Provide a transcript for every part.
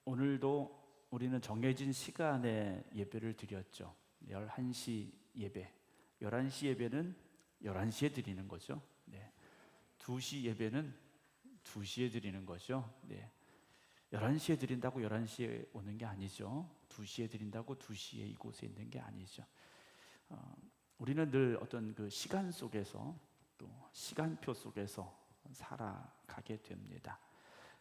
오늘도 우리는 정해진 시간에 예배를 드렸죠. 11시 예배. 11시 예배는 11시에 드리는 거죠. 네. 2시 예배는 2시에 드리는 거죠. 네. 11시에 드린다고 11시에 오는 게 아니죠. 2시에 드린다고 2시에 이곳에 있는 게 아니죠. 우리는 늘 어떤 그 시간 속에서 또 시간표 속에서 살아가게 됩니다.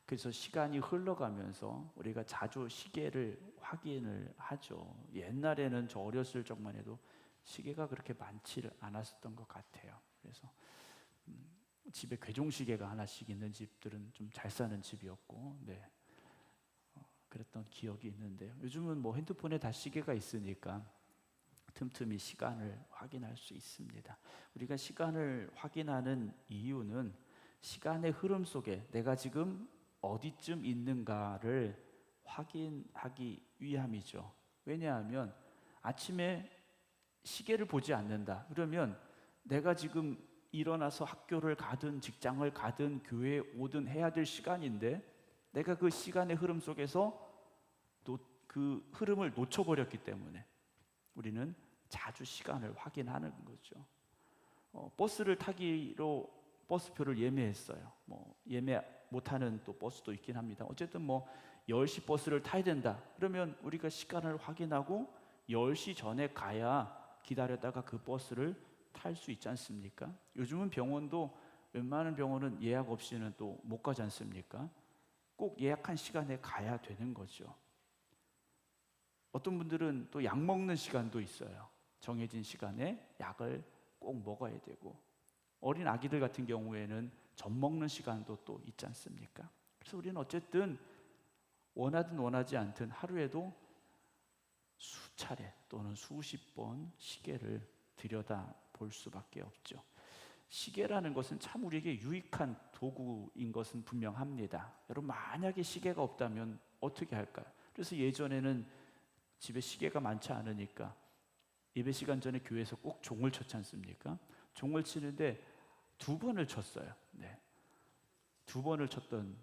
그래서 시간이 흘러가면서 우리가 자주 시계를 확인을 하죠. 옛날에는 저 어렸을 적만 해도 시계가 그렇게 많지 않았었던 것 같아요. 그래서 집에 괴종시계가 하나씩 있는 집들은 좀 잘 사는 집이었고, 네. 그랬던 기억이 있는데요. 요즘은 뭐 핸드폰에 다 시계가 있으니까 틈틈이 시간을 확인할 수 있습니다. 우리가 시간을 확인하는 이유는 시간의 흐름 속에 내가 지금 어디쯤 있는가를 확인하기 위함이죠. 왜냐하면 아침에 시계를 보지 않는다. 그러면 내가 지금 일어나서 학교를 가든 직장을 가든 교회에 오든 해야 될 시간인데 내가 그 시간의 흐름 속에서 그 흐름을 놓쳐버렸기 때문에 우리는 자주 시간을 확인하는 거죠. 버스를 타기로 버스표를 예매했어요. 뭐 예매 못하는 또 버스도 있긴 합니다. 어쨌든 뭐 10시 버스를 타야 된다. 그러면 우리가 시간을 확인하고 10시 전에 가야 기다렸다가 그 버스를 탈 수 있지 않습니까? 요즘은 병원도 웬만한 병원은 예약 없이는 또 못 가지 않습니까? 꼭 예약한 시간에 가야 되는 거죠. 어떤 분들은 또 약 먹는 시간도 있어요. 정해진 시간에 약을 꼭 먹어야 되고, 어린 아기들 같은 경우에는 젖 먹는 시간도 또 있지 않습니까? 그래서 우리는 어쨌든 원하든 원하지 않든 하루에도 수차례 또는 수십 번 시계를 들여다 볼 수밖에 없죠. 시계라는 것은 참 우리에게 유익한 도구인 것은 분명합니다. 여러분, 만약에 시계가 없다면 어떻게 할까요? 그래서 예전에는 집에 시계가 많지 않으니까 예배 시간 전에 교회에서 꼭 종을 쳤지 않습니까? 종을 치는데 2번을 쳤어요. 네. 2번을 쳤던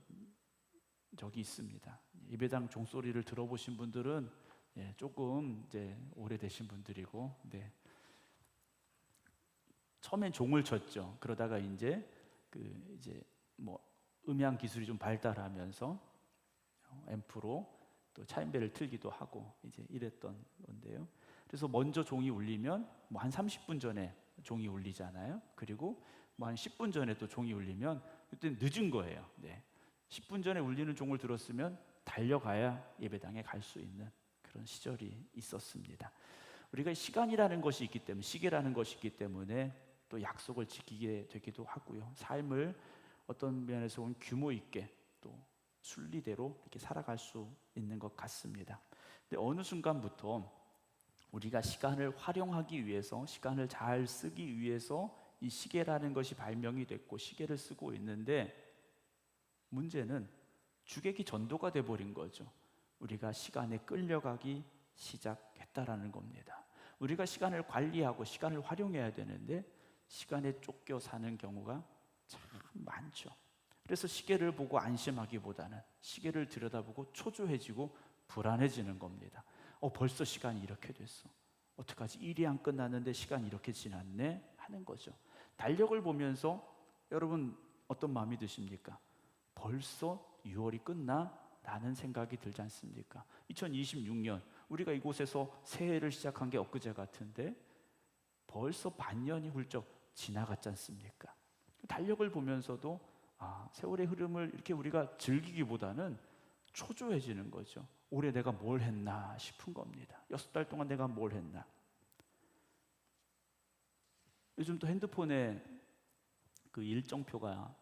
적이 있습니다. 예배당 종소리를 들어보신 분들은 조금 이제 오래되신 분들이고, 네. 처음엔 종을 쳤죠. 그러다가 이제 뭐 음향 기술이 좀 발달하면서 앰프로 또 차임벨을 틀기도 하고 이제 이랬던 건데요. 그래서 먼저 종이 울리면 뭐 한 30분 전에 종이 울리잖아요. 그리고 뭐 한 10분 전에 또 종이 울리면 그때 늦은 거예요. 네. 10분 전에 울리는 종을 들었으면 달려가야 예배당에 갈 수 있는 그런 시절이 있었습니다. 우리가 시간이라는 것이 있기 때문에, 시계라는 것이 있기 때문에 또 약속을 지키게 되기도 하고요. 삶을 어떤 면에서 보면 규모 있게 또 순리대로 이렇게 살아갈 수 있는 것 같습니다. 근데 어느 순간부터 우리가 시간을 활용하기 위해서, 시간을 잘 쓰기 위해서 이 시계라는 것이 발명이 됐고 시계를 쓰고 있는데, 문제는 주객이 전도가 돼버린 거죠. 우리가 시간에 끌려가기 시작했다라는 겁니다. 우리가 시간을 관리하고 시간을 활용해야 되는데 시간에 쫓겨 사는 경우가 참 많죠. 그래서 시계를 보고 안심하기보다는 시계를 들여다보고 초조해지고 불안해지는 겁니다. 벌써 시간이 이렇게 됐어. 어떡하지? 일이 안 끝났는데 시간이 이렇게 지났네? 하는 거죠. 달력을 보면서 여러분 어떤 마음이 드십니까? 벌써 6월이 끝나? 라는 생각이 들지 않습니까? 2026년 우리가 이곳에서 새해를 시작한 게 엊그제 같은데 벌써 반년이 훌쩍 지나갔지 않습니까? 달력을 보면서도 세월의 흐름을 이렇게 우리가 즐기기보다는 초조해지는 거죠. 올해 내가 뭘 했나 싶은 겁니다. 6달 동안 내가 뭘 했나. 요즘 또 핸드폰에 그 일정표가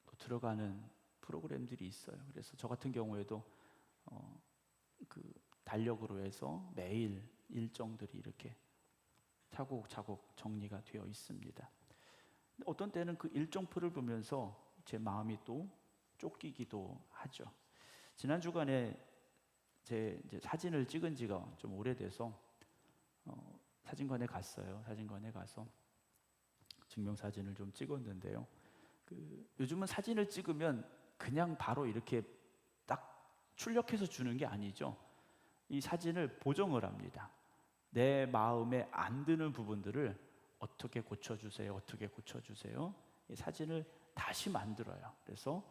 또 들어가는 프로그램들이 있어요. 그래서 저 같은 경우에도 그 달력으로 해서 매일 일정들이 이렇게 차곡차곡 정리가 되어 있습니다. 어떤 때는 그 일정표를 보면서 제 마음이 또 쫓기기도 하죠. 지난 주간에 제 이제 사진을 찍은 지가 좀 오래돼서 사진관에 갔어요. 사진관에 가서 증명사진을 좀 찍었는데요. 요즘은 사진을 찍으면 그냥 바로 이렇게 딱 출력해서 주는 게 아니죠. 이 사진을 보정을 합니다. 내 마음에 안 드는 부분들을 어떻게 고쳐주세요, 어떻게 고쳐주세요. 이 사진을 다시 만들어요. 그래서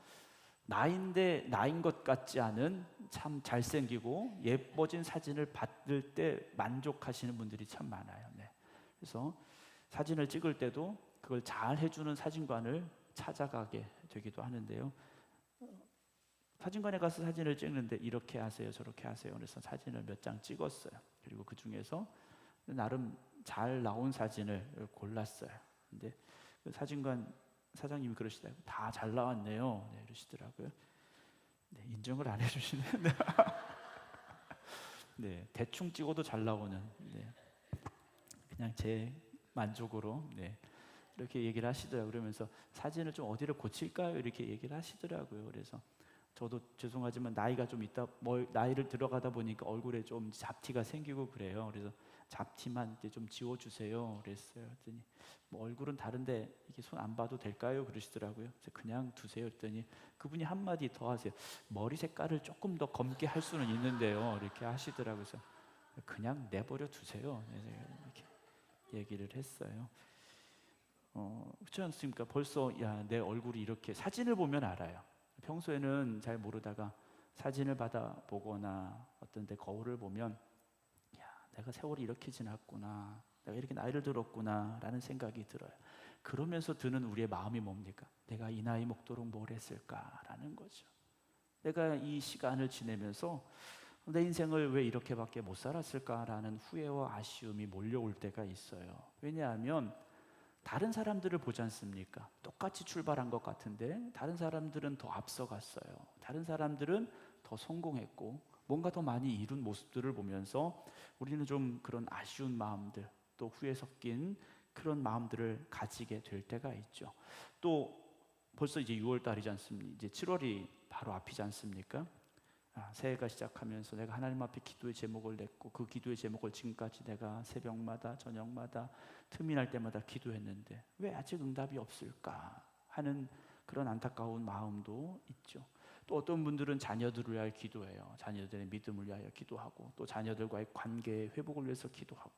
나인데 나인 것 같지 않은 참 잘생기고 예뻐진 사진을 받을 때 만족하시는 분들이 참 많아요. 네. 그래서 사진을 찍을 때도 그걸 잘 해주는 사진관을 찾아가게 되기도 하는데요. 사진관에 가서 사진을 찍는데 이렇게 하세요, 저렇게 하세요. 그래서 사진을 몇 장 찍었어요. 그리고 그 중에서 나름 잘 나온 사진을 골랐어요. 근데 그 사진관 사장님이 그러시더라고요. 다 잘 나왔네요. 네, 이러시더라고요. 네, 인정을 안 해주시네요. 네, 대충 찍어도 잘 나오는. 네, 그냥 제 만족으로. 네, 이렇게 얘기를 하시더라고요. 그러면서 사진을 좀 어디를 고칠까요? 이렇게 얘기를 하시더라고요. 그래서 저도 죄송하지만 나이가 좀 있다, 나이를 들어가다 보니까 얼굴에 좀 잡티가 생기고 그래요. 그래서 잡티만 이제 좀 지워주세요. 그랬어요. 그랬더니 뭐 얼굴은 다른데 이게 손 안 봐도 될까요? 그러시더라고요. 그래서 그냥 두세요. 그랬더니 그분이 한마디 더 하세요. 머리 색깔을 조금 더 검게 할 수는 있는데요. 이렇게 하시더라고요. 그래서 그냥 내버려 두세요. 이렇게 얘기를 했어요. 그렇지 않습니까? 벌써 내 얼굴이 이렇게 사진을 보면 알아요. 평소에는 잘 모르다가 사진을 받아보거나 어떤 데 거울을 보면 내가 세월이 이렇게 지났구나, 내가 이렇게 나이를 들었구나 라는 생각이 들어요. 그러면서 드는 우리의 마음이 뭡니까? 내가 이 나이 먹도록 뭘 했을까라는 거죠. 내가 이 시간을 지내면서 내 인생을 왜 이렇게밖에 못 살았을까라는 후회와 아쉬움이 몰려올 때가 있어요. 왜냐하면 다른 사람들을 보지 않습니까? 똑같이 출발한 것 같은데 다른 사람들은 더 앞서갔어요. 다른 사람들은 더 성공했고 뭔가 더 많이 이룬 모습들을 보면서 우리는 좀 그런 아쉬운 마음들, 또 후회 섞인 그런 마음들을 가지게 될 때가 있죠. 또 벌써 이제 6월 달이지 않습니까? 이제 7월이 바로 앞이지 않습니까? 새해가 시작하면서 내가 하나님 앞에 기도의 제목을 냈고 그 기도의 제목을 지금까지 내가 새벽마다 저녁마다 틈이 날 때마다 기도했는데 왜 아직 응답이 없을까 하는 그런 안타까운 마음도 있죠. 또 어떤 분들은 자녀들을 위하여 기도해요. 자녀들의 믿음을 위하여 기도하고 또 자녀들과의 관계의 회복을 위해서 기도하고.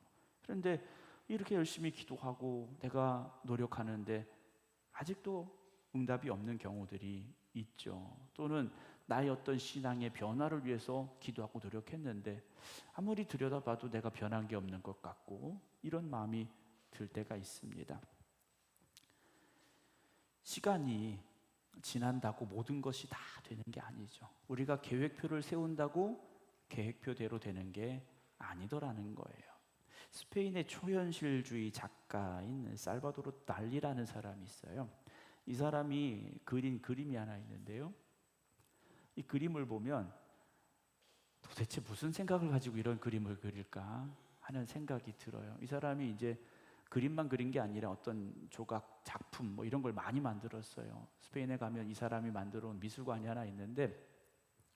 그런데 이렇게 열심히 기도하고 내가 노력하는데 아직도 응답이 없는 경우들이 있죠. 또는 나의 어떤 신앙의 변화를 위해서 기도하고 노력했는데 아무리 들여다봐도 내가 변한 게 없는 것 같고 이런 마음이 들 때가 있습니다. 시간이 지난다고 모든 것이 다 되는 게 아니죠. 우리가 계획표를 세운다고 계획표대로 되는 게 아니더라는 거예요. 스페인의 초현실주의 작가인 살바도르 달리라는 사람이 있어요. 이 사람이 그린 그림이 하나 있는데요. 이 그림을 보면 도대체 무슨 생각을 가지고 이런 그림을 그릴까 하는 생각이 들어요. 이 사람이 이제 그림만 그린 게 아니라 어떤 조각, 작품 뭐 이런 걸 많이 만들었어요. 스페인에 가면 이 사람이 만들어 온 미술관이 하나 있는데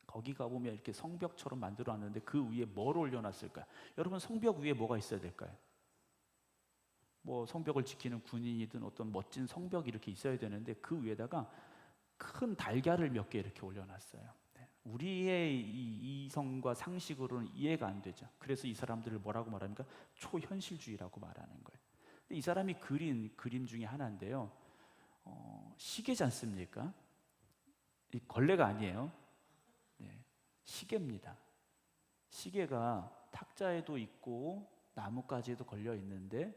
거기 가보면 이렇게 성벽처럼 만들어 놨는데 그 위에 뭘 올려놨을까요? 여러분 성벽 위에 뭐가 있어야 될까요? 뭐 성벽을 지키는 군인이든 어떤 멋진 성벽이 이렇게 있어야 되는데 그 위에다가 큰 달걀을 몇 개 이렇게 올려놨어요. 우리의 이 이성과 상식으로는 이해가 안 되죠. 그래서 이 사람들을 뭐라고 말합니까? 초현실주의라고 말하는 거예요. 근데 이 사람이 그린 그림 중에 하나인데요. 시계지 않습니까? 이 걸레가 아니에요. 네, 시계입니다. 시계가 탁자에도 있고 나뭇가지에도 걸려 있는데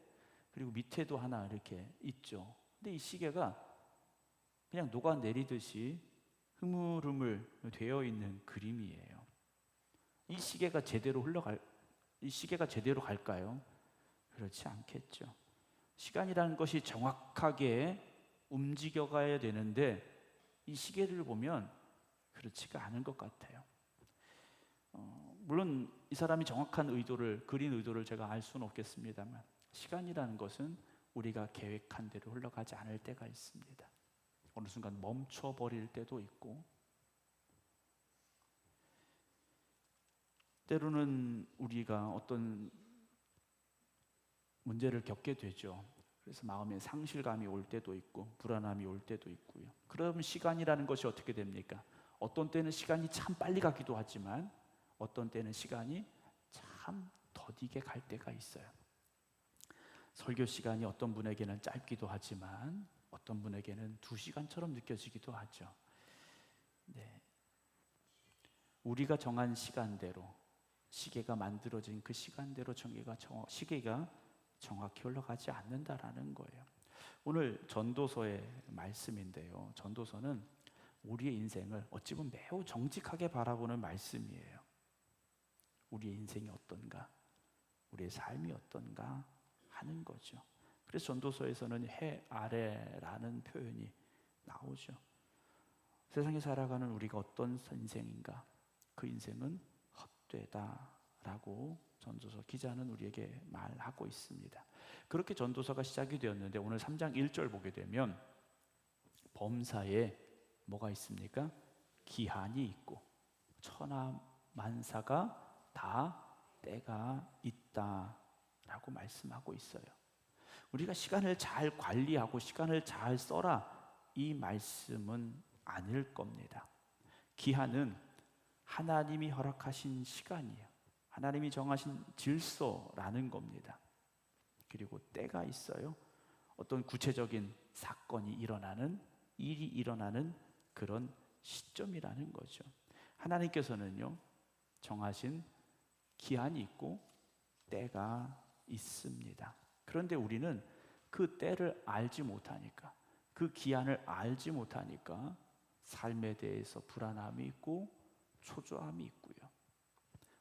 그리고 밑에도 하나 이렇게 있죠. 근데 이 시계가 그냥 녹아내리듯이 흐물흐물 되어 있는 그림이에요. 이 시계가 제대로 갈까요? 그렇지 않겠죠. 시간이라는 것이 정확하게 움직여가야 되는데 이 시계를 보면 그렇지가 않은 것 같아요. 물론 이 사람이 정확한 그린 의도를 제가 알 수는 없겠습니다만 시간이라는 것은 우리가 계획한 대로 흘러가지 않을 때가 있습니다. 어느 순간 멈춰버릴 때도 있고 때로는 우리가 어떤 문제를 겪게 되죠. 그래서 마음에 상실감이 올 때도 있고 불안함이 올 때도 있고요. 그럼 시간이라는 것이 어떻게 됩니까? 어떤 때는 시간이 참 빨리 가기도 하지만 어떤 때는 시간이 참 더디게 갈 때가 있어요. 설교 시간이 어떤 분에게는 짧기도 하지만 어떤 분에게는 2시간처럼 느껴지기도 하죠. 네. 우리가 정한 시간대로, 시계가 만들어진 그 시간대로 시계가 정확히 흘러가지 않는다라는 거예요. 오늘 전도서의 말씀인데요, 전도서는 우리의 인생을 어찌 보면 매우 정직하게 바라보는 말씀이에요. 우리의 인생이 어떤가, 우리의 삶이 어떤가 하는 거죠. 그래서 전도서에서는 해 아래라는 표현이 나오죠. 세상에 살아가는 우리가 어떤 인생인가, 그 인생은 헛되다라고 전도서 기자는 우리에게 말하고 있습니다. 그렇게 전도서가 시작이 되었는데 오늘 3장 1절 보게 되면 범사에 뭐가 있습니까? 기한이 있고 천하만사가 다 때가 있다라고 말씀하고 있어요. 우리가 시간을 잘 관리하고 시간을 잘 써라, 이 말씀은 아닐 겁니다. 기한은 하나님이 허락하신 시간이에요. 하나님이 정하신 질서라는 겁니다. 그리고 때가 있어요. 어떤 구체적인 사건이 일어나는, 일이 일어나는 그런 시점이라는 거죠. 하나님께서는요, 정하신 기한이 있고 때가 있습니다. 그런데 우리는 그 때를 알지 못하니까, 그 기한을 알지 못하니까 삶에 대해서 불안함이 있고 초조함이 있고요.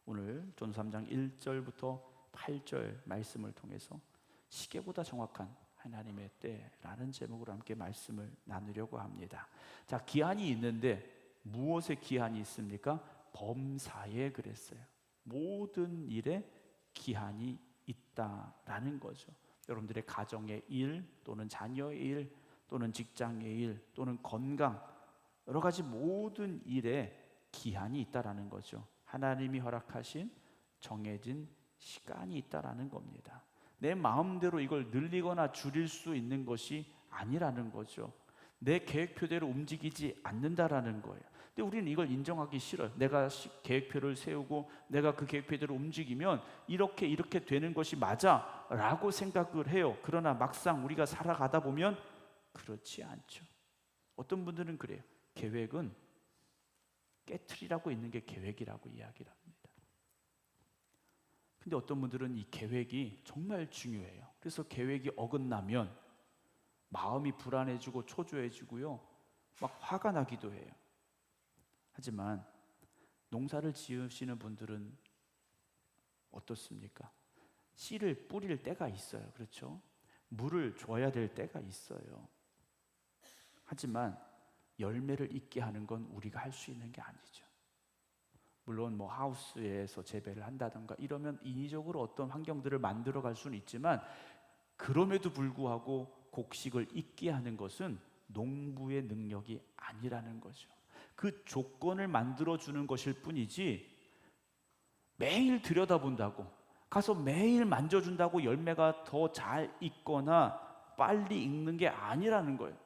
오늘 전서 3장 1절부터 8절 말씀을 통해서 시계보다 정확한 하나님의 때라는 제목으로 함께 말씀을 나누려고 합니다. 자, 기한이 있는데 무엇에 기한이 있습니까? 범사에 그랬어요. 모든 일에 기한이 있다라는 거죠. 여러분들의 가정의 일, 또는 자녀의 일, 또는 직장의 일, 또는 건강, 여러 가지 모든 일에 기한이 있다라는 거죠. 하나님이 허락하신 정해진 시간이 있다라는 겁니다. 내 마음대로 이걸 늘리거나 줄일 수 있는 것이 아니라는 거죠. 내 계획표대로 움직이지 않는다라는 거예요. 근데 우리는 이걸 인정하기 싫어요. 내가 계획표를 세우고 내가 그 계획표대로 움직이면 이렇게 되는 것이 맞아 라고 생각을 해요. 그러나 막상 우리가 살아가다 보면 그렇지 않죠. 어떤 분들은 그래요. 계획은 깨트리라고 있는 게 계획이라고 이야기를 합니다. 근데 어떤 분들은 이 계획이 정말 중요해요. 그래서 계획이 어긋나면 마음이 불안해지고 초조해지고요, 막 화가 나기도 해요. 하지만 농사를 지으시는 분들은 어떻습니까? 씨를 뿌릴 때가 있어요. 그렇죠? 물을 줘야 될 때가 있어요. 하지만 열매를 잇게 하는 건 우리가 할 수 있는 게 아니죠. 물론 뭐 하우스에서 재배를 한다든가 이러면 인위적으로 어떤 환경들을 만들어 갈 수는 있지만, 그럼에도 불구하고 곡식을 잇게 하는 것은 농부의 능력이 아니라는 거죠. 그 조건을 만들어 주는 것일 뿐이지, 매일 들여다본다고, 가서 매일 만져준다고 열매가 더 잘 익거나 빨리 익는 게 아니라는 거예요.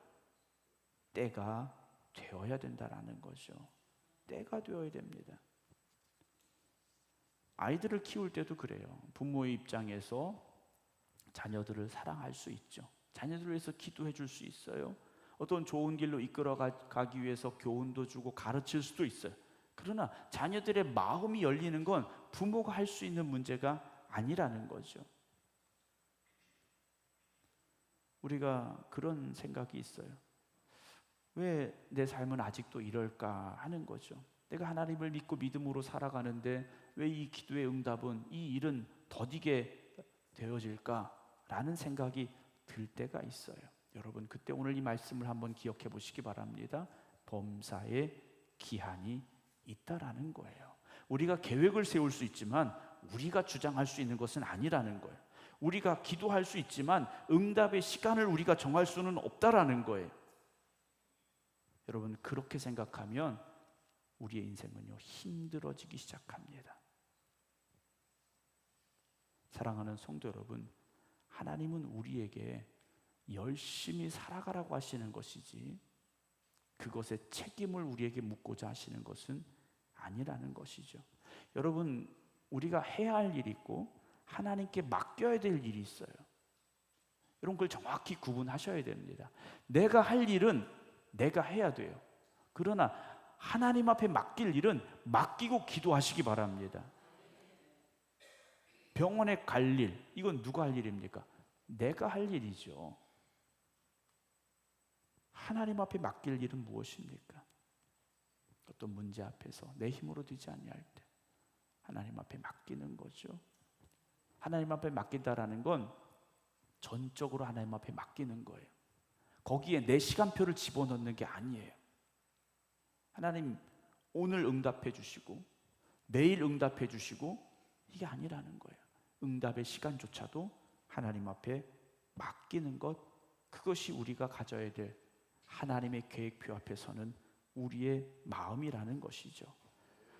때가 되어야 된다라는 거죠. 때가 되어야 됩니다. 아이들을 키울 때도 그래요. 부모의 입장에서 자녀들을 사랑할 수 있죠. 자녀들을 위해서 기도해 줄 수 있어요. 어떤 좋은 길로 이끌어 가기 위해서 교훈도 주고 가르칠 수도 있어요. 그러나 자녀들의 마음이 열리는 건 부모가 할 수 있는 문제가 아니라는 거죠. 우리가 그런 생각이 있어요. 왜 내 삶은 아직도 이럴까 하는 거죠. 내가 하나님을 믿고 믿음으로 살아가는데 왜 이 기도의 응답은, 이 일은 더디게 되어질까라는 생각이 들 때가 있어요. 여러분, 그때 오늘 이 말씀을 한번 기억해 보시기 바랍니다. 범사에 기한이 있다라는 거예요. 우리가 계획을 세울 수 있지만 우리가 주장할 수 있는 것은 아니라는 거예요. 우리가 기도할 수 있지만 응답의 시간을 우리가 정할 수는 없다라는 거예요. 여러분, 그렇게 생각하면 우리의 인생은요, 힘들어지기 시작합니다. 사랑하는 성도 여러분, 하나님은 우리에게 열심히 살아가라고 하시는 것이지 그것의 책임을 우리에게 묻고자 하시는 것은 아니라는 것이죠. 여러분, 우리가 해야 할 일이 있고 하나님께 맡겨야 될 일이 있어요. 여러분, 그걸 정확히 구분하셔야 됩니다. 내가 할 일은 내가 해야 돼요. 그러나 하나님 앞에 맡길 일은 맡기고 기도하시기 바랍니다. 병원에 갈 일, 이건 누가 할 일입니까? 내가 할 일이죠. 하나님 앞에 맡길 일은 무엇입니까? 어떤 문제 앞에서 내 힘으로 되지 아니할 때 하나님 앞에 맡기는 거죠. 하나님 앞에 맡긴다라는 건 전적으로 하나님 앞에 맡기는 거예요. 거기에 내 시간표를 집어넣는 게 아니에요. 하나님 오늘 응답해 주시고 내일 응답해 주시고 이게 아니라는 거예요. 응답의 시간조차도 하나님 앞에 맡기는 것, 그것이 우리가 가져야 될 하나님의 계획표 앞에 서는 우리의 마음이라는 것이죠.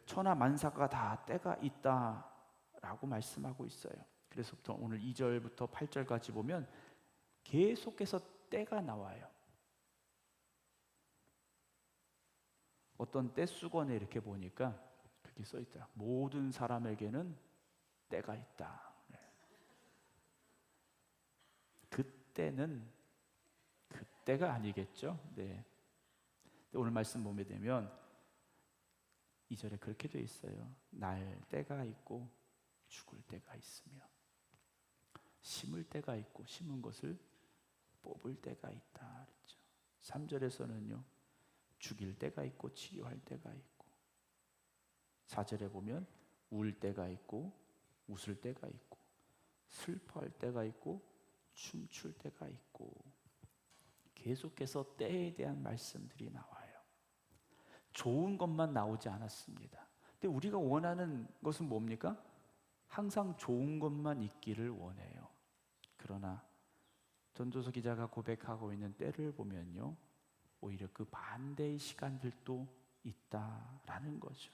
천하 만사가 다 때가 있다라고 말씀하고 있어요. 그래서부터 오늘 2절부터 8절까지 보면 계속해서 때가 나와요. 어떤 때수건에 이렇게 보니까 그렇게 써 있더라. 모든 사람에게는 때가 있다. 그때는 그때가 아니겠죠. 네. 오늘 말씀 보게 되면 2절에 그렇게 되어 있어요. 날 때가 있고 죽을 때가 있으며 심을 때가 있고 심은 것을 뽑을 때가 있다 그랬죠. 3절에서는요. 죽일 때가 있고 치료할 때가 있고 4절에 보면 울 때가 있고 웃을 때가 있고 슬퍼할 때가 있고 춤출 때가 있고 계속해서 때에 대한 말씀들이 나와요. 좋은 것만 나오지 않았습니다. 근데 우리가 원하는 것은 뭡니까? 항상 좋은 것만 있기를 원해요. 그러나 전도서 기자가 고백하고 있는 때를 보면요, 오히려 그 반대의 시간들도 있다라는 거죠.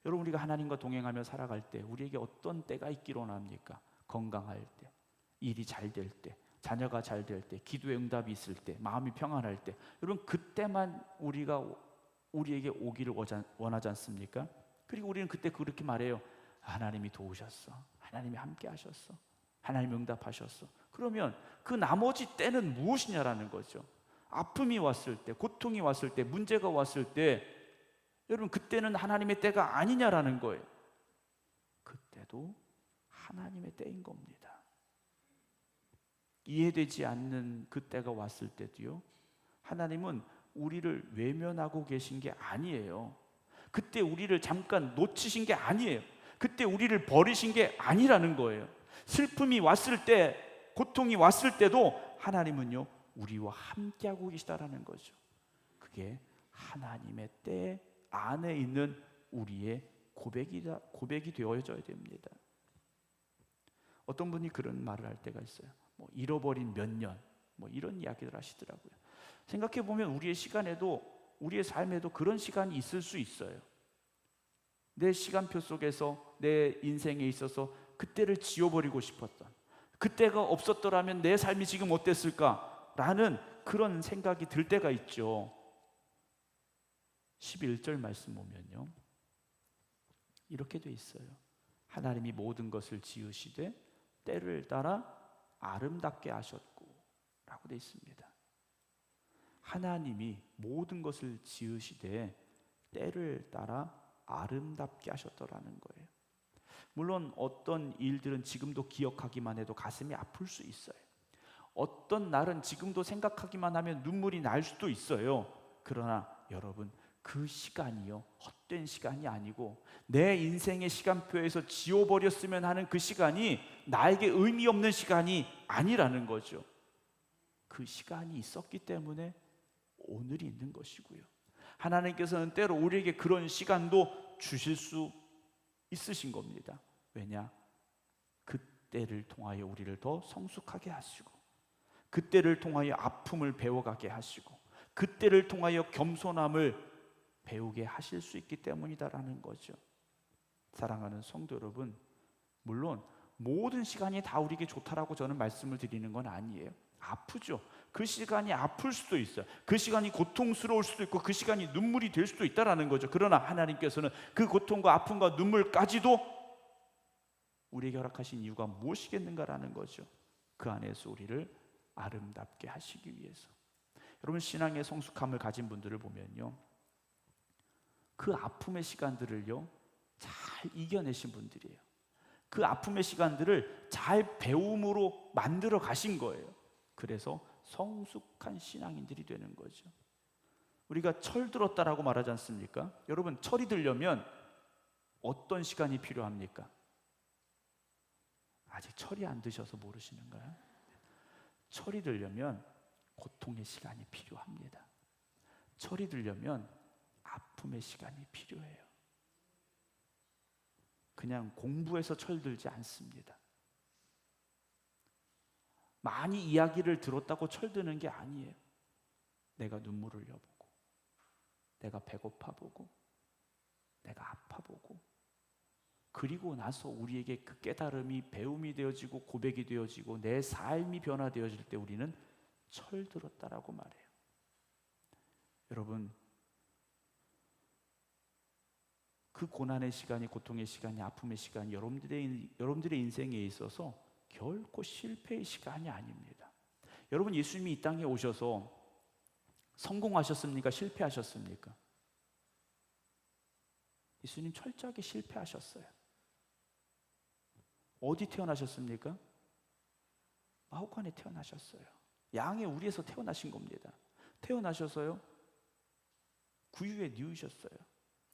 여러분, 우리가 하나님과 동행하며 살아갈 때 우리에게 어떤 때가 있기로 원합니까? 건강할 때, 일이 잘 될 때, 자녀가 잘 될 때, 기도의 응답이 있을 때, 마음이 평안할 때, 여러분 그때만 우리에게 오기를 원하지 않습니까? 그리고 우리는 그때 그렇게 말해요. 하나님이 도우셨어, 하나님이 함께 하셨어, 하나님이 응답하셨어. 그러면 그 나머지 때는 무엇이냐라는 거죠. 아픔이 왔을 때, 고통이 왔을 때, 문제가 왔을 때, 여러분 그때는 하나님의 때가 아니냐라는 거예요. 그때도 하나님의 때인 겁니다. 이해되지 않는 그 때가 왔을 때도요, 하나님은 우리를 외면하고 계신 게 아니에요. 그때 우리를 잠깐 놓치신 게 아니에요. 그때 우리를 버리신 게 아니라는 거예요. 슬픔이 왔을 때, 고통이 왔을 때도 하나님은요, 우리와 함께하고 계시다라는 거죠. 그게 하나님의 때 안에 있는 우리의 고백이 되어져야 됩니다. 어떤 분이 그런 말을 할 때가 있어요. 잃어버린 몇 년, 이런 이야기를 하시더라고요. 생각해 보면 우리의 시간에도, 우리의 삶에도 그런 시간이 있을 수 있어요. 내 시간표 속에서 내 인생에 있어서 그때를 지워버리고 싶었던, 그때가 없었더라면 내 삶이 지금 어땠을까라는 그런 생각이 들 때가 있죠. 11절 말씀 보면요, 이렇게 돼 있어요. 하나님이 모든 것을 지으시되 때를 따라 아름답게 하셨고 라고 돼 있습니다. 하나님이 모든 것을 지으시되 때를 따라 아름답게 하셨더라는 거예요. 물론 어떤 일들은 지금도 기억하기만 해도 가슴이 아플 수 있어요. 어떤 날은 지금도 생각하기만 하면 눈물이 날 수도 있어요. 그러나 여러분, 그 시간이요, 헛된 시간이 아니고 내 인생의 시간표에서 지워버렸으면 하는 그 시간이 나에게 의미 없는 시간이 아니라는 거죠. 그 시간이 있었기 때문에 오늘이 있는 것이고요. 하나님께서는 때로 우리에게 그런 시간도 주실 수 있으신 겁니다. 왜냐? 그때를 통하여 우리를 더 성숙하게 하시고, 그때를 통하여 아픔을 배워가게 하시고, 그때를 통하여 겸손함을 배우게 하실 수 있기 때문이다라는 거죠. 사랑하는 성도 여러분, 물론 모든 시간이 다 우리에게 좋다라고 저는 말씀을 드리는 건 아니에요. 아프죠. 그 시간이 아플 수도 있어요. 그 시간이 고통스러울 수도 있고 그 시간이 눈물이 될 수도 있다라는 거죠. 그러나 하나님께서는 그 고통과 아픔과 눈물까지도 우리에게 허락하신 이유가 무엇이겠는가라는 거죠. 그 안에서 우리를 아름답게 하시기 위해서. 여러분, 신앙의 성숙함을 가진 분들을 보면요, 그 아픔의 시간들을요 잘 이겨내신 분들이에요. 그 아픔의 시간들을 잘 배움으로 만들어 가신 거예요. 그래서 성숙한 신앙인들이 되는 거죠. 우리가 철 들었다라고 말하지 않습니까? 여러분, 철이 들려면 어떤 시간이 필요합니까? 아직 철이 안 드셔서 모르시는가요? 철이 들려면 고통의 시간이 필요합니다. 철이 들려면 아픔의 시간이 필요해요. 그냥 공부해서 철들지 않습니다. 많이 이야기를 들었다고 철드는 게 아니에요. 내가 눈물 흘려보고, 내가 배고파 보고, 내가 아파 보고, 그리고 나서 우리에게 그 깨달음이 배움이 되어지고 고백이 되어지고 내 삶이 변화되어질 때 우리는 철들었다라고 말해요. 여러분, 그 고난의 시간이, 고통의 시간이, 아픔의 시간이 여러분들의 인생에 있어서 결코 실패의 시간이 아닙니다. 여러분, 예수님이 이 땅에 오셔서 성공하셨습니까? 실패하셨습니까? 예수님 철저하게 실패하셨어요. 어디 태어나셨습니까? 마혹간에 태어나셨어요. 양의 우리에서 태어나신 겁니다. 태어나셔서요, 구유에 뉘우셨어요.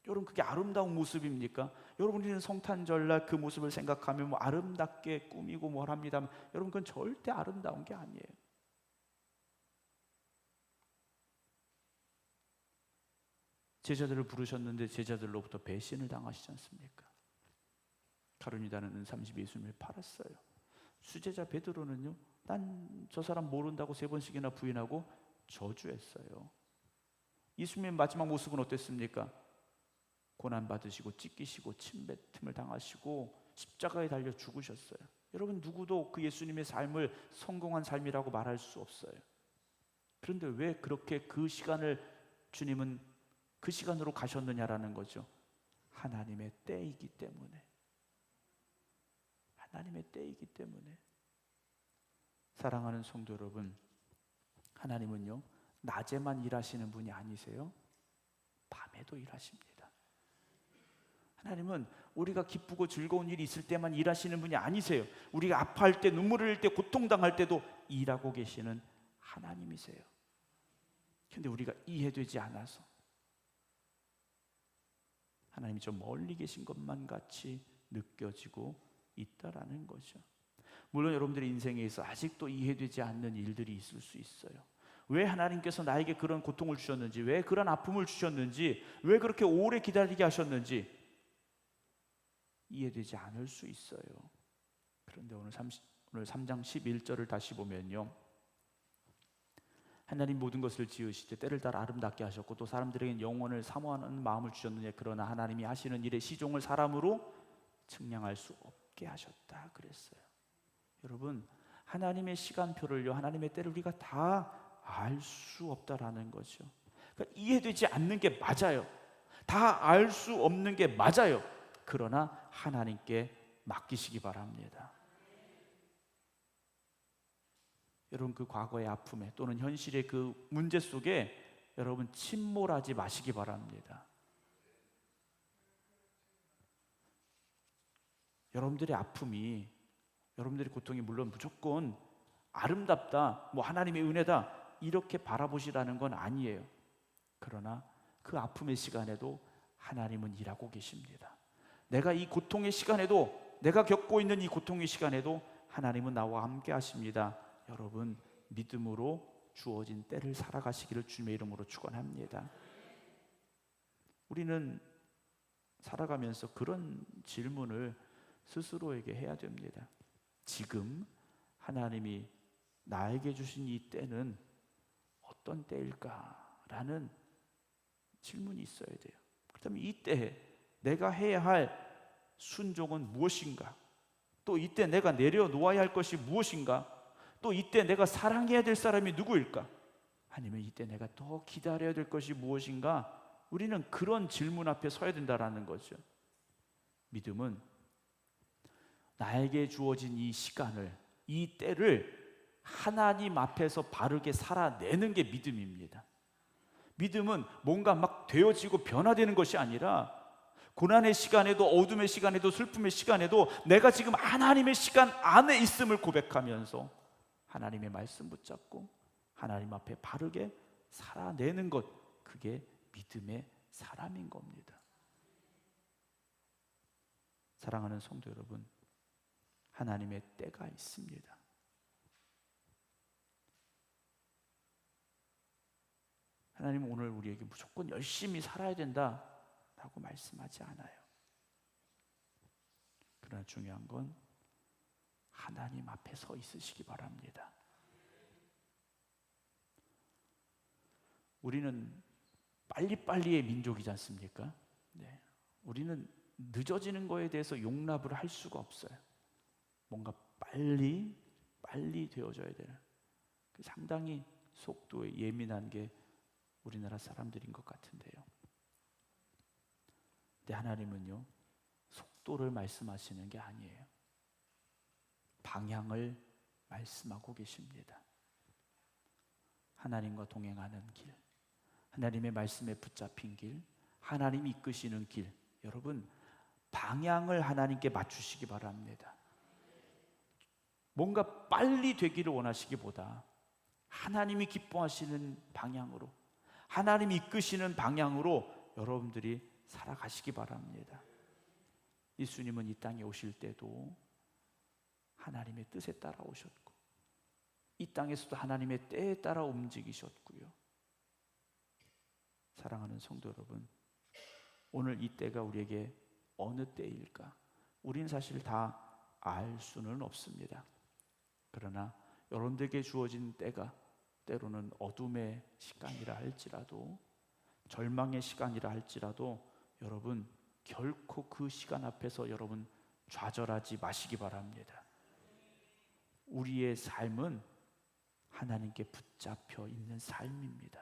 여러분, 그게 아름다운 모습입니까? 여러분, 우리는 성탄절날 그 모습을 생각하면 뭐 아름답게 꾸미고 뭘 합니다. 여러분, 그건 절대 아름다운 게 아니에요. 제자들을 부르셨는데 제자들로부터 배신을 당하시지 않습니까? 가룟유다는 은30에 예수님을 팔았어요. 수제자 베드로는요, 난 저 사람 모른다고 3번씩이나 부인하고 저주했어요. 예수님의 마지막 모습은 어땠습니까? 고난받으시고 찢기시고 침뱉음을 당하시고 십자가에 달려 죽으셨어요. 여러분, 누구도 그 예수님의 삶을 성공한 삶이라고 말할 수 없어요. 그런데 왜 그렇게 그 시간을 주님은 그 시간으로 가셨느냐라는 거죠. 하나님의 때이기 때문에. 하나님의 때이기 때문에. 사랑하는 성도 여러분, 하나님은요 낮에만 일하시는 분이 아니세요. 밤에도 일하십니다. 하나님은 우리가 기쁘고 즐거운 일이 있을 때만 일하시는 분이 아니세요. 우리가 아파할 때, 눈물 흘릴 때, 고통당할 때도 일하고 계시는 하나님이세요. 그런데 우리가 이해되지 않아서 하나님이 좀 멀리 계신 것만 같이 느껴지고 있다라는 거죠. 물론 여러분들의 인생에 있어 아직도 이해되지 않는 일들이 있을 수 있어요. 왜 하나님께서 나에게 그런 고통을 주셨는지, 왜 그런 아픔을 주셨는지, 왜 그렇게 오래 기다리게 하셨는지 이해되지 않을 수 있어요. 그런데 오늘 3장 11절을 다시 보면요, 하나님 모든 것을 지으시되 때를 따라 아름답게 하셨고 또 사람들에게는 영원을 사모하는 마음을 주셨느냐. 그러나 하나님이 하시는 일의 시종을 사람으로 측량할 수 없게 하셨다 그랬어요. 여러분, 하나님의 시간표를요, 하나님의 때를 우리가 다 알 수 없다라는 거죠. 그러니까 이해되지 않는 게 맞아요. 다 알 수 없는 게 맞아요. 그러나 하나님께 맡기시기 바랍니다. 여러분, 그 과거의 아픔에 또는 현실의 그 문제 속에 여러분 침몰하지 마시기 바랍니다. 여러분들의 아픔이, 여러분들의 고통이 물론 무조건 아름답다, 뭐 하나님의 은혜다 이렇게 바라보시라는 건 아니에요. 그러나 그 아픔의 시간에도 하나님은 일하고 계십니다. 내가 이 고통의 시간에도, 내가 겪고 있는 이 고통의 시간에도 하나님은 나와 함께 하십니다. 여러분, 믿음으로 주어진 때를 살아가시기를 주님의 이름으로 축원합니다. 우리는 살아가면서 그런 질문을 스스로에게 해야 됩니다. 지금 하나님이 나에게 주신 이 때는 어떤 때일까라는 질문이 있어야 돼요. 그렇다면 이 때에 내가 해야 할 순종은 무엇인가? 또 이때 내가 내려놓아야 할 것이 무엇인가? 또 이때 내가 사랑해야 될 사람이 누구일까? 아니면 이때 내가 더 기다려야 될 것이 무엇인가? 우리는 그런 질문 앞에 서야 된다라는 거죠. 믿음은 나에게 주어진 이 시간을, 이 때를 하나님 앞에서 바르게 살아내는 게 믿음입니다. 믿음은 뭔가 막 되어지고 변화되는 것이 아니라 고난의 시간에도, 어둠의 시간에도, 슬픔의 시간에도 내가 지금 하나님의 시간 안에 있음을 고백하면서 하나님의 말씀 붙잡고 하나님 앞에 바르게 살아내는 것, 그게 믿음의 사람인 겁니다. 사랑하는 성도 여러분, 하나님의 때가 있습니다. 하나님은 오늘 우리에게 무조건 열심히 살아야 된다라고 말씀하지 않아요. 그러나 중요한 건 하나님 앞에 서 있으시기 바랍니다. 우리는 빨리빨리의 민족이지 않습니까? 네. 우리는 늦어지는 거에 대해서 용납을 할 수가 없어요. 뭔가 빨리 되어져야 되는, 상당히 속도에 예민한 게 우리나라 사람들인 것 같은데요. 근데 하나님은요, 속도를 말씀하시는 게 아니에요. 방향을 말씀하고 계십니다. 하나님과 동행하는 길, 하나님의 말씀에 붙잡힌 길, 하나님이 이끄시는 길, 여러분 방향을 하나님께 맞추시기 바랍니다. 뭔가 빨리 되기를 원하시기보다 하나님이 기뻐하시는 방향으로, 하나님이 이끄시는 방향으로 여러분들이 살아가시기 바랍니다. 예수님은 이 땅에 오실 때도 하나님의 뜻에 따라 오셨고, 이 땅에서도 하나님의 때에 따라 움직이셨고요. 사랑하는 성도 여러분, 오늘 이 때가 우리에게 어느 때일까? 우리는 사실 다 알 수는 없습니다. 그러나 여러분들에게 주어진 때가 때로는 어둠의 시간이라 할지라도, 절망의 시간이라 할지라도, 여러분 결코 그 시간 앞에서 여러분 좌절하지 마시기 바랍니다. 우리의 삶은 하나님께 붙잡혀 있는 삶입니다.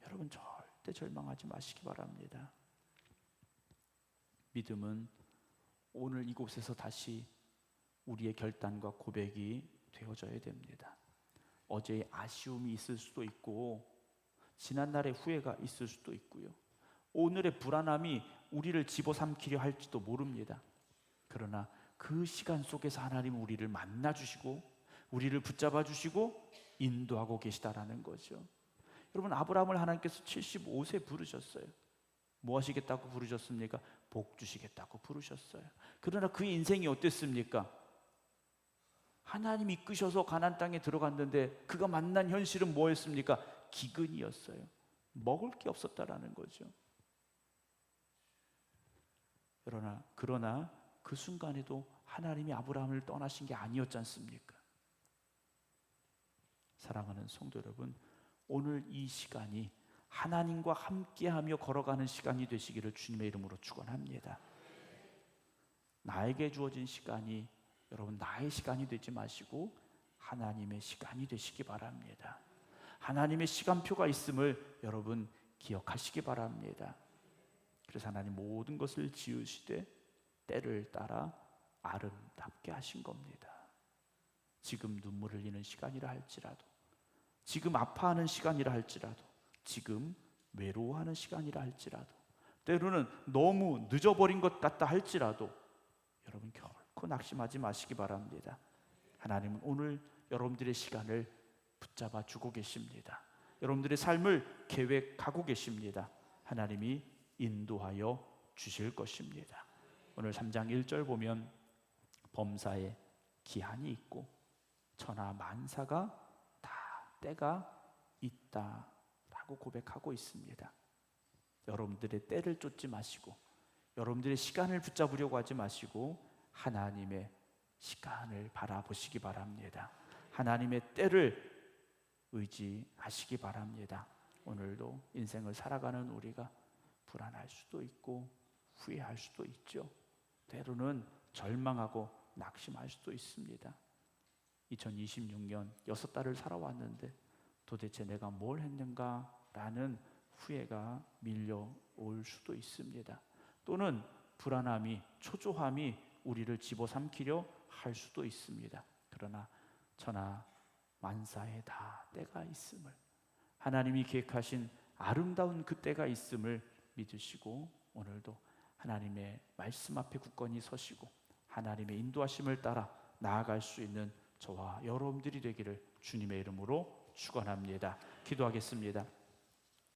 여러분 절대 절망하지 마시기 바랍니다. 믿음은 오늘 이곳에서 다시 우리의 결단과 고백이 되어져야 됩니다. 어제의 아쉬움이 있을 수도 있고, 지난날의 후회가 있을 수도 있고요, 오늘의 불안함이 우리를 집어삼키려 할지도 모릅니다. 그러나 그 시간 속에서 하나님은 우리를 만나주시고 우리를 붙잡아 주시고 인도하고 계시다라는 거죠. 여러분, 아브라함을 하나님께서 75세 부르셨어요. 뭐 하시겠다고 부르셨습니까? 복 주시겠다고 부르셨어요. 그러나 그의 인생이 어땠습니까? 하나님이 이끄셔서 가나안 땅에 들어갔는데 그가 만난 현실은 뭐였습니까? 기근이었어요. 먹을 게 없었다라는 거죠. 그러나 그 순간에도 하나님이 아브라함을 떠나신 게 아니었지 않습니까? 사랑하는 성도 여러분, 오늘 이 시간이 하나님과 함께하며 걸어가는 시간이 되시기를 주님의 이름으로 축원합니다. 나에게 주어진 시간이 여러분 나의 시간이 되지 마시고 하나님의 시간이 되시기 바랍니다. 하나님의 시간표가 있음을 여러분 기억하시기 바랍니다. 그래서 하나님 모든 것을 지으시되 때를 따라 아름답게 하신 겁니다. 지금 눈물 흘리는 시간이라 할지라도, 지금 아파하는 시간이라 할지라도, 지금 외로워하는 시간이라 할지라도, 때로는 너무 늦어버린 것 같다 할지라도 여러분 결코 낙심하지 마시기 바랍니다. 하나님은 오늘 여러분들의 시간을 붙잡아 주고 계십니다. 여러분들의 삶을 계획하고 계십니다. 하나님이 인도하여 주실 것입니다. 오늘 3장 1절 보면 범사에 기한이 있고 천하 만사가 다 때가 있다 라고 고백하고 있습니다. 여러분들의 때를 쫓지 마시고 여러분들의 시간을 붙잡으려고 하지 마시고 하나님의 시간을 바라보시기 바랍니다. 하나님의 때를 의지하시기 바랍니다. 오늘도 인생을 살아가는 우리가 불안할 수도 있고 후회할 수도 있죠. 때로는 절망하고 낙심할 수도 있습니다. 2026년 6달을 살아왔는데 도대체 내가 뭘 했는가라는 후회가 밀려올 수도 있습니다. 또는 불안함이, 초조함이 우리를 집어삼키려 할 수도 있습니다. 그러나 천하 만사에 다 때가 있음을, 하나님이 계획하신 아름다운 그 때가 있음을 믿으시고 오늘도 하나님의 말씀 앞에 굳건히 서시고 하나님의 인도하심을 따라 나아갈 수 있는 저와 여러분들이 되기를 주님의 이름으로 축원합니다. 기도하겠습니다.